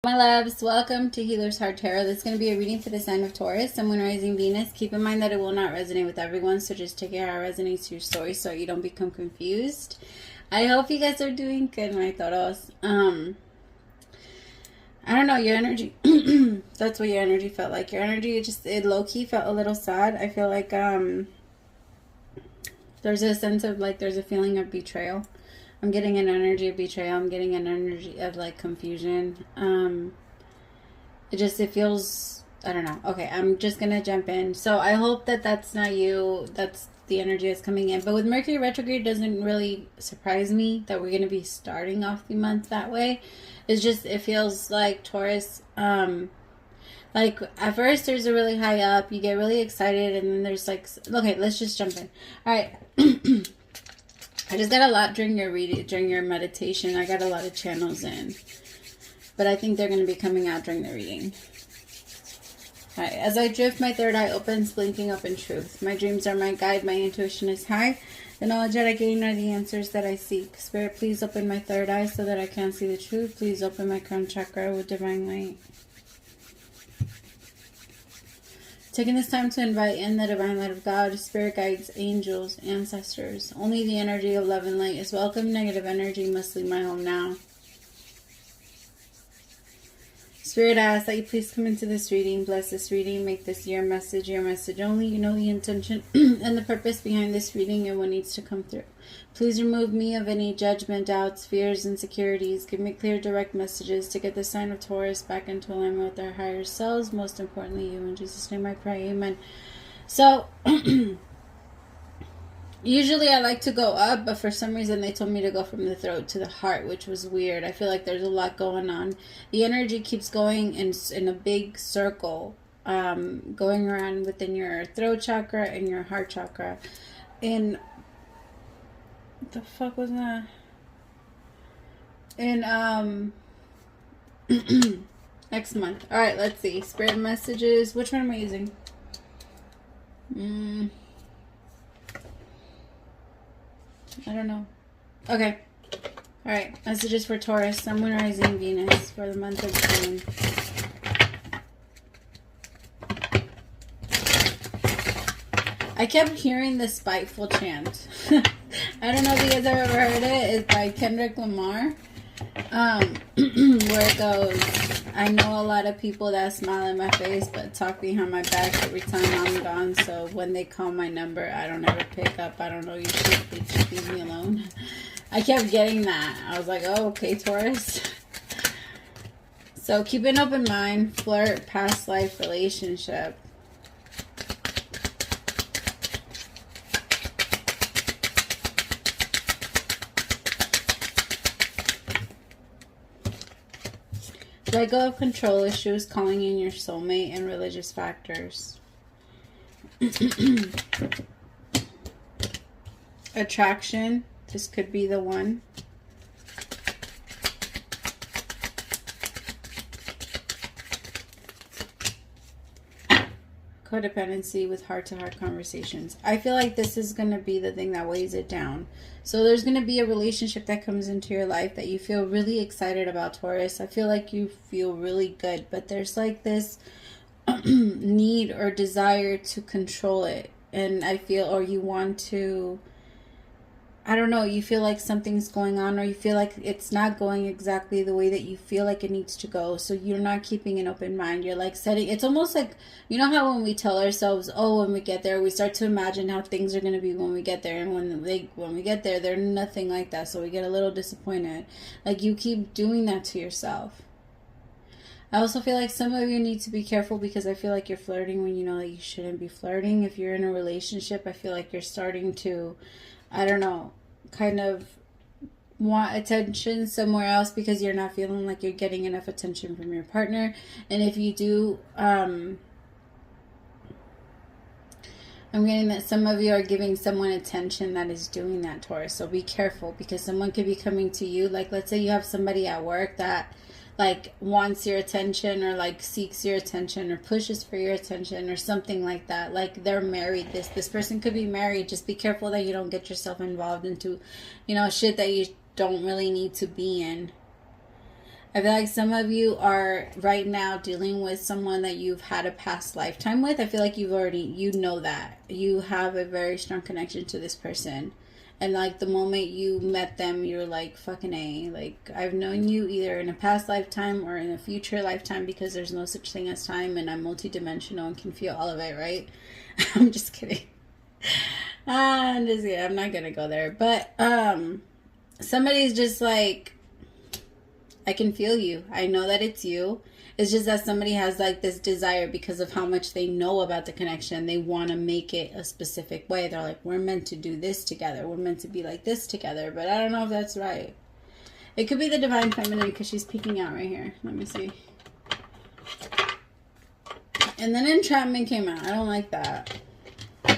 My loves, welcome to Healer's Heart Tarot. This is going to be a reading for the sign of Taurus, Sun, Moon, Rising, Venus. Keep in mind that it will not resonate with everyone, so just take it how it resonates to your story so you don't become confused. I hope you guys are doing good, my Taurus. I don't know, your energy, that's what your energy felt like. Your energy, it low-key felt a little sad. I feel like there's a sense of, like, there's a feeling of betrayal. I'm getting an energy of betrayal. I'm getting an energy of, like, confusion. It feels, I don't know. Okay, I'm just going to jump in. So I hope that that's not you. That's the energy that's coming in. But with Mercury retrograde, doesn't really surprise me that we're going to be starting off the month that way. It's just, it feels like Taurus, like, at first there's a really high up. You get really excited, and then there's, like, okay, let's just jump in. All right. I just got a lot during your reading, during your meditation. I got a lot of channels in, but I think they're going to be coming out during the reading. All right, as I drift, my third eye opens, blinking up in truth. My dreams are my guide. My intuition is high. The knowledge that I gain are the answers that I seek. Spirit, please open my third eye so that I can see the truth. Please open my crown chakra with divine light. Taking this time to invite in the divine light of God, spirit guides, angels, ancestors. Only the energy of love and light is welcome. Negative energy must leave my home now. Spirit, I ask that you please come into this reading, bless this reading, make this your message only. You know the intention and the purpose behind this reading and what needs to come through. Please remove me of any judgment, doubts, fears, insecurities. Give me clear, direct messages to get the sign of Taurus back into alignment with our higher selves. Most importantly, you. In Jesus' name I pray, amen. So, usually I like to go up, but for some reason they told me to go from the throat to the heart, which was weird. I feel like there's a lot going on. The energy keeps going in a big circle, going around within your throat chakra and your heart chakra. And what the fuck was that? And next month. All right, let's see. Spirit messages. Which one am I using? I don't know. Okay. All right. Messages for Taurus, Sun, Moon, Rising, Venus for the month of June. I kept hearing the spiteful chant. I don't know if you guys have ever heard it. It's by Kendrick Lamar. Where it goes, I know a lot of people that smile in my face but talk behind my back every time I'm gone, so when they call my number, I don't ever pick up. I don't know, you should leave me alone. I kept getting that. I was like, oh, okay, Taurus. So keep an open mind, flirt, past life, relationship. Let go of control issues, calling in your soulmate, and religious factors. Attraction. This could be the one. Codependency with heart-to-heart conversations. I feel like this is going to be the thing that weighs it down. So there's going to be a relationship that comes into your life that you feel really excited about, Taurus. I feel like you feel really good, but there's like this need or desire to control it. And I feel, or you want to, I don't know, you feel like something's going on, or you feel like it's not going exactly the way that you feel like it needs to go. So you're not keeping an open mind. You're like setting, it's almost like, you know how when we tell ourselves, oh, when we get there, we start to imagine how things are going to be when we get there. And when we get there, they're nothing like that. So we get a little disappointed. Like, you keep doing that to yourself. I also feel like some of you need to be careful, because I feel like you're flirting when you know that you shouldn't be flirting. If you're in a relationship, I feel like you're starting to, I don't know, kind of want attention somewhere else because you're not feeling like you're getting enough attention from your partner. And if you do, I'm getting that some of you are giving someone attention that is doing that, Taurus. So be careful, because someone could be coming to you. Like, let's say you have somebody at work that like wants your attention, or like seeks your attention, or pushes for your attention, or something like that. Like, they're married. This person could be married. Just be careful that you don't get yourself involved into, you know, shit that you don't really need to be in. I feel like some of you are right now dealing with someone that you've had a past lifetime with. I feel like you've already, you know that. You have a very strong connection to this person. And like the moment you met them, you're like, fucking A. Like, I've known you either in a past lifetime or in a future lifetime, because there's no such thing as time and I'm multidimensional and can feel all of it, right? I'm just kidding. I'm just kidding. I'm not going to go there. But somebody's just like, I can feel you. I know that it's you. It's just that somebody has like this desire because of how much they know about the connection. They want to make it a specific way. They're like, we're meant to do this together. We're meant to be like this together. But I don't know if that's right. It could be the Divine Feminine because she's peeking out right here. Let me see. And then entrapment came out. I don't like that.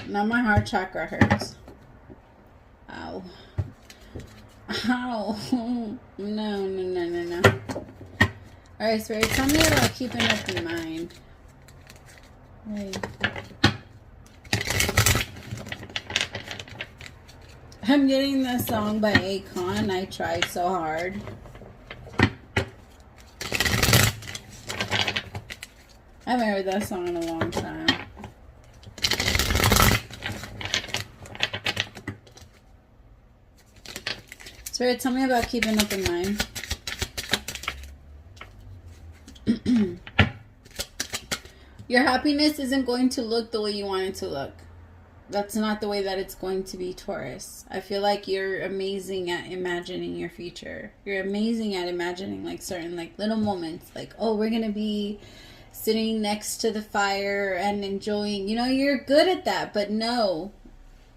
Now my heart chakra hurts. Ow. Ow. No. Alright, Spirit, tell me about keeping up in mind. Wait. I'm getting this song by Akon. I tried so hard. I haven't heard that song in a long time. Spirit, tell me about keeping up in mind. Your happiness isn't going to look the way you want it to look. That's not the way that it's going to be, Taurus. I feel like you're amazing at imagining your future. You're amazing at imagining like certain like little moments. Like, oh, we're going to be sitting next to the fire and enjoying. You know, you're good at that. But no,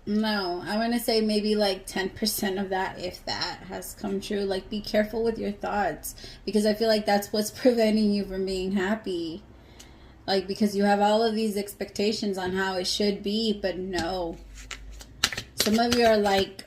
I'm going to say maybe like 10% of that, if that, has come true. Like, be careful with your thoughts. Because I feel like that's what's preventing you from being happy. Like, because you have all of these expectations on how it should be, but no. Some of you are, like,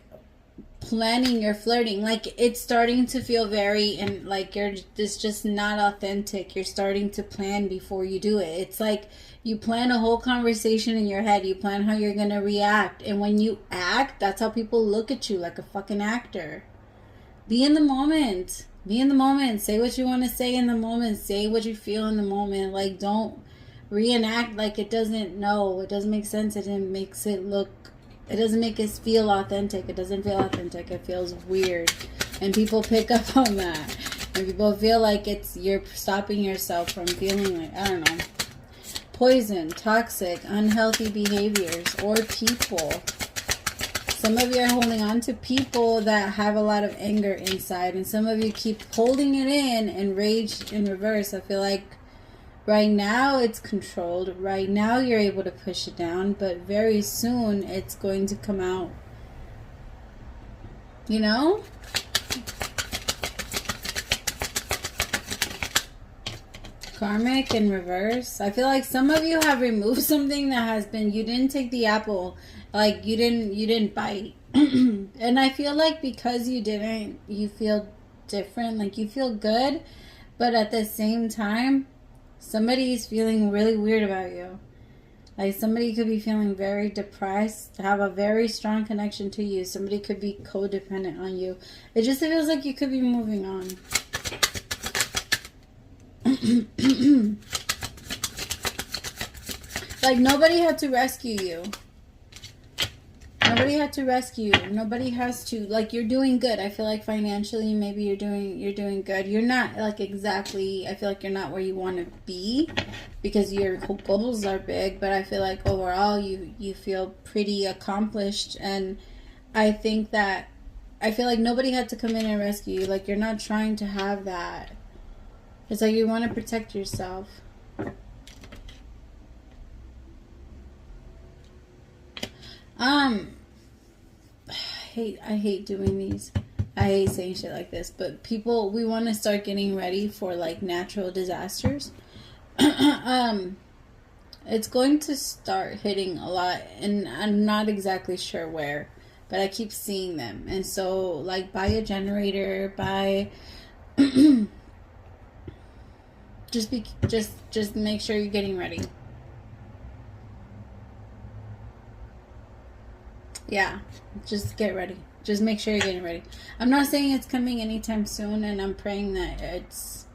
planning your flirting. Like, it's starting to feel very, and, like, it's just not authentic. You're starting to plan before you do it. It's like you plan a whole conversation in your head. You plan how you're going to react. And when you act, that's how people look at you, like a fucking actor. Be in the moment. Be in the moment. Say what you want to say in the moment. Say what you feel in the moment. Like, don't reenact like it doesn't make sense. It doesn't make us feel authentic. It doesn't feel authentic. It feels weird. And people pick up on that. And people feel like you're stopping yourself from feeling like, I don't know, poison, toxic, unhealthy behaviors, or people. Some of you are holding on to people that have a lot of anger inside, and some of you keep holding it in and rage in reverse. I feel like right now it's controlled. Right now you're able to push it down, but very soon it's going to come out. You know? Karmic in reverse. I feel like some of you have removed something that has been, you didn't take the apple. Like, you didn't bite. And I feel like because you didn't, you feel different. Like, you feel good. But at the same time, somebody's feeling really weird about you. Like, somebody could be feeling very depressed, have a very strong connection to you. Somebody could be codependent on you. It just feels like you could be moving on. Like, nobody had to rescue you. Nobody had to rescue you. Nobody has to. Like, you're doing good. I feel like financially, maybe you're doing good. You're not, like, exactly, I feel like you're not where you want to be because your goals are big, but I feel like overall you feel pretty accomplished. And I think that, I feel like nobody had to come in and rescue you. Like, you're not trying to have that. It's like you want to protect yourself. I hate doing these. I hate saying shit like this, but people, we want to start getting ready for like natural disasters. It's going to start hitting a lot, and I'm not exactly sure where, but I keep seeing them. And so, like, buy a generator, buy just make sure you're getting ready. Yeah, just get ready. Just make sure you're getting ready. I'm not saying it's coming anytime soon, and I'm praying that it's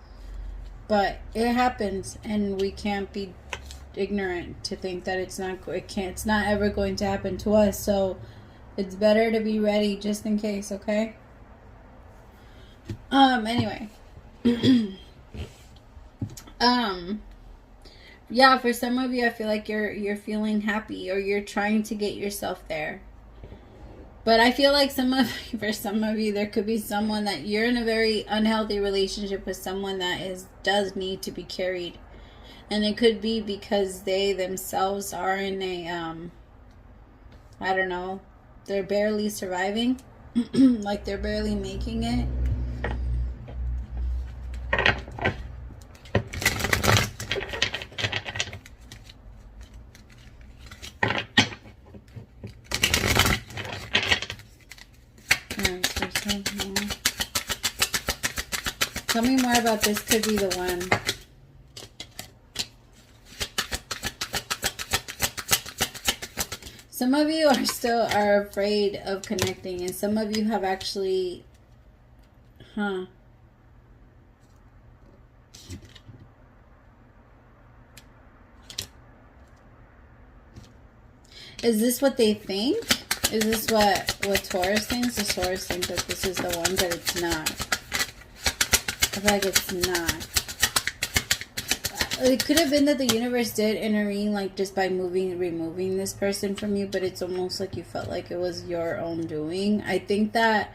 But it happens, and we can't be ignorant to think that it's not ever going to happen to us. So it's better to be ready just in case, okay? Anyway. Yeah, for some of you, I feel like you're feeling happy, or you're trying to get yourself there. But I feel like for some of you, there could be someone that you're in a very unhealthy relationship with, someone that does need to be carried. And it could be because they themselves are in a, I don't know, they're barely surviving. Like they're barely making it. Tell me more about this. Could be the one. Some of you are afraid of connecting, and some of you have actually, Is this what they think? Is this what Taurus thinks? Does Taurus think that this is the one, but it's not? I feel like it's not. It could have been that the universe did intervene, like just by removing this person from you, but it's almost like you felt like it was your own doing. I think that,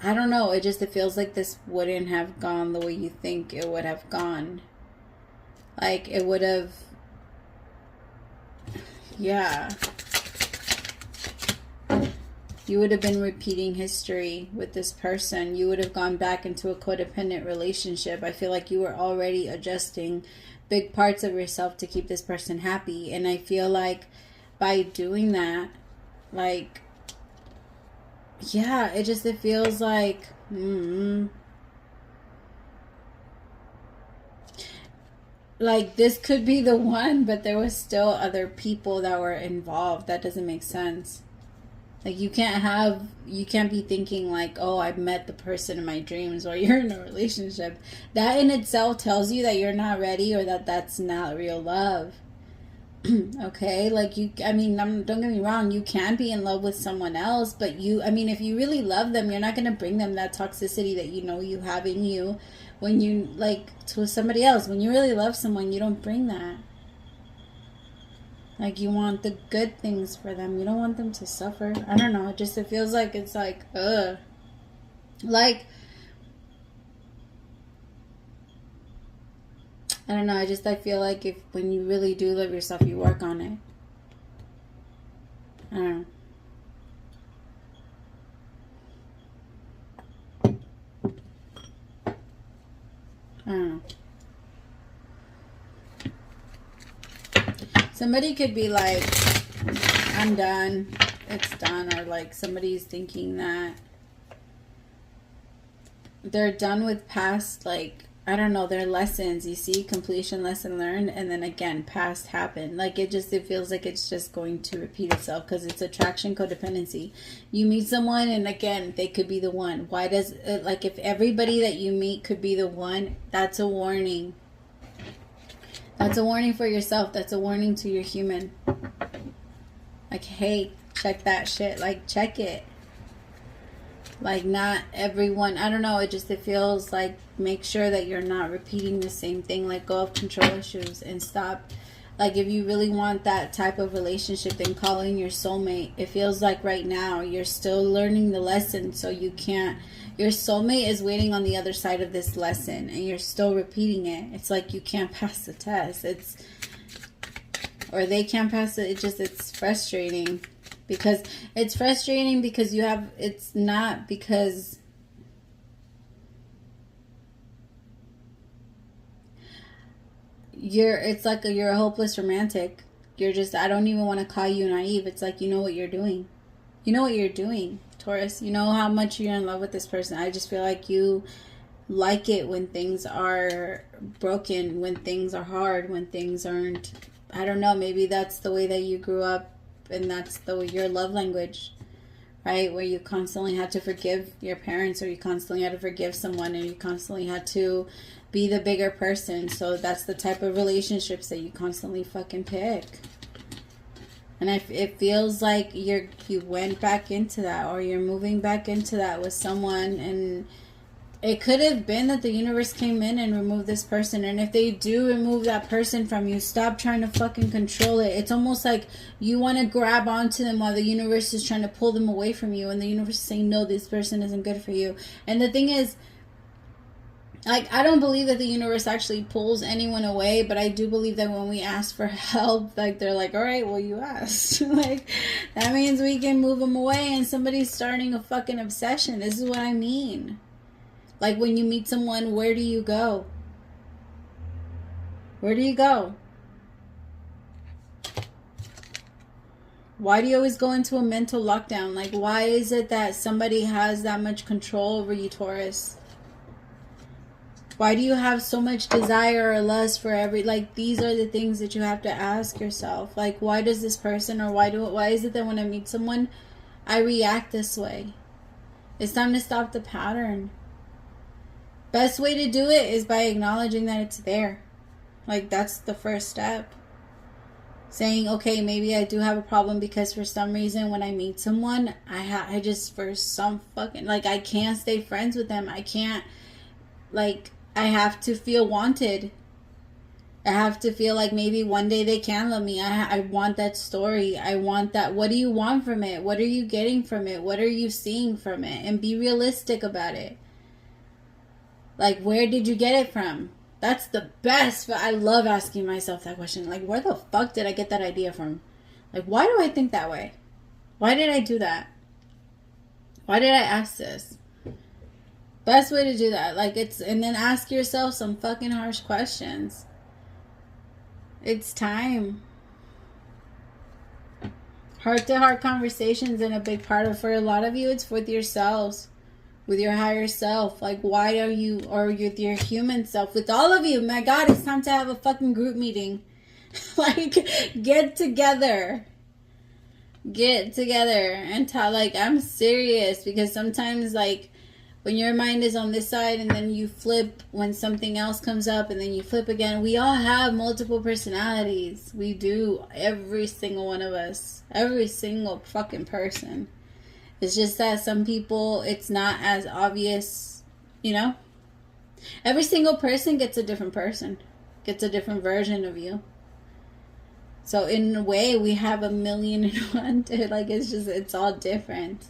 I don't know, it feels like this wouldn't have gone the way you think it would have gone. Like it would have, yeah. You would have been repeating history with this person. You would have gone back into a codependent relationship. I feel like you were already adjusting big parts of yourself to keep this person happy. And I feel like by doing that, like, yeah, it feels like, like this could be the one, but there was still other people that were involved. That doesn't make sense. Like you can't be thinking like, oh, I've met the person in my dreams while you're in a relationship. That in itself tells you that you're not ready, or that that's not real love. Okay, like don't get me wrong, you can be in love with someone else, but if you really love them, you're not going to bring them that toxicity that you know you have in you when you to somebody else. When you really love someone, you don't bring that. Like, you want the good things for them. You don't want them to suffer. I don't know. It feels like it's like, ugh. Like, I don't know. I feel like when you really do love yourself, you work on it. I don't know. Somebody could be like, I'm done. It's done. Or like somebody's thinking that they're done with past, like, I don't know, their lessons. You see, completion, lesson learned, and then again, past happened. Like it feels like it's just going to repeat itself because it's attraction, codependency. You meet someone and again, they could be the one. Why does it, like if everybody that you meet could be the one, that's a warning. That's a warning for yourself. That's a warning to your human. Like, hey, check that shit. Like, check it. Like, not everyone. I don't know. It feels like, make sure that you're not repeating the same thing. Let go of control issues and stop. Like, if you really want that type of relationship, then call in your soulmate. It feels like right now you're still learning the lesson, so you can't. Your soulmate is waiting on the other side of this lesson, and you're still repeating it. It's like you can't pass the test. Or they can't pass it. It's frustrating. Because it's frustrating because it's not because you're a hopeless romantic. I don't even want to call you naive. It's like, you know what you're doing. You know what you're doing, Taurus. You know how much you're in love with this person. I just feel like you like it when things are broken, when things are hard, when things aren't, I don't know, maybe that's the way that you grew up and that's your love language, right? Where you constantly had to forgive your parents, or you constantly had to forgive someone, and you constantly had to be the bigger person. So that's the type of relationships that you constantly fucking pick. And it feels like you went back into that, or you're moving back into that with someone. And it could have been that the universe came in and removed this person. And if they do remove that person from you, stop trying to fucking control it. It's almost like you want to grab onto them while the universe is trying to pull them away from you. And the universe is saying, no, this person isn't good for you. And the thing is, like, I don't believe that the universe actually pulls anyone away, but I do believe that when we ask for help, like, they're like, all right, well, you asked. Like, that means we can move them away, and somebody's starting a fucking obsession. This is what I mean. Like, when you meet someone, where do you go? Where do you go? Why do you always go into a mental lockdown? Like, why is it that somebody has that much control over you, Taurus? Why do you have so much desire or lust for like, these are the things that you have to ask yourself. Like, why does this person, or why is it that when I meet someone, I react this way? It's time to stop the pattern. Best way to do it is by acknowledging that it's there. Like, that's the first step. Saying, okay, maybe I do have a problem because for some reason when I meet someone, I just, for some fucking, like, I can't stay friends with them. I can't, like, I have to feel wanted. I have to feel like maybe one day they can love me. I want that story. I want that. What do you want from it? What are you getting from it? What are you seeing from it? And be realistic about it. Like, where did you get it from? That's the best. But I love asking myself that question. Like, where the fuck did I get that idea from? Like, why do I think that way? Why did I do that? Why did I ask this? Best way to do that. Like, and then ask yourself some fucking harsh questions. It's time. Heart-to-heart conversations, and a big part of, for a lot of you, it's with yourselves. With your higher self. Like, why are you, or with your human self, with all of you. My God, it's time to have a fucking group meeting. Like, get together. Get together and tell, like, I'm serious. Because sometimes, like, when your mind is on this side and then you flip when something else comes up and then you flip again. We all have multiple personalities. We do. Every single one of us. Every single fucking person. It's just that some people, it's not as obvious, you know? Every single person gets a different person. Gets a different version of you. So in a way, we have 1,000,001. Like, it's just, it's all different.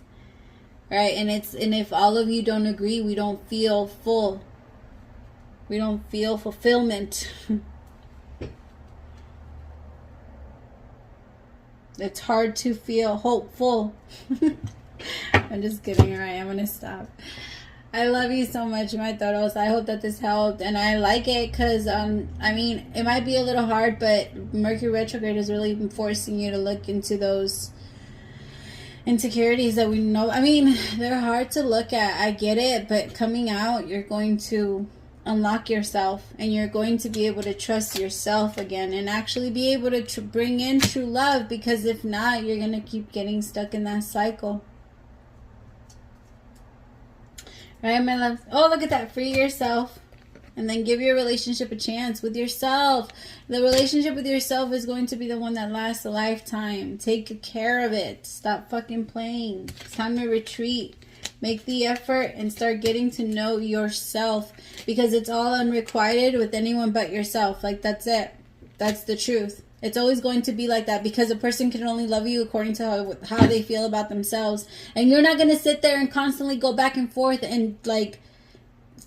Right? And if all of you don't agree, we don't feel full. We don't feel fulfillment. It's hard to feel hopeful. I'm just kidding. All right, I'm going to stop. I love you so much, my Taurus. I hope that this helped. And I like it because, I mean, it might be a little hard, but Mercury retrograde is really forcing you to look into those insecurities that we know. I mean, they're hard to look at. I get it. But coming out, you're going to unlock yourself. And you're going to be able to trust yourself again. And actually be able to bring in true love. Because if not, you're going to keep getting stuck in that cycle. Right, my love? Oh, look at that. Free yourself. And then give your relationship a chance with yourself. The relationship with yourself is going to be the one that lasts a lifetime. Take care of it. Stop fucking playing. It's time to retreat. Make the effort and start getting to know yourself. Because it's all unrequited with anyone but yourself. Like, that's it. That's the truth. It's always going to be like that because a person can only love you according to how they feel about themselves. And you're not going to sit there and constantly go back and forth and, like,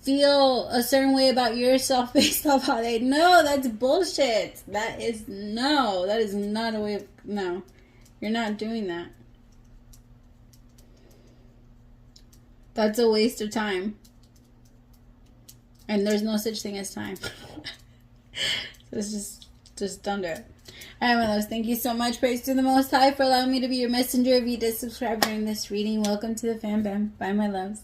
feel a certain way about yourself based off how they... No, that's bullshit. That is not a way of... No, you're not doing that. That's a waste of time. And there's no such thing as time. So it's just don't do it. Alright, my loves, thank you so much. Praise to the Most High for allowing me to be your messenger. If you did subscribe during this reading, welcome to the fam bam. Bye, my loves.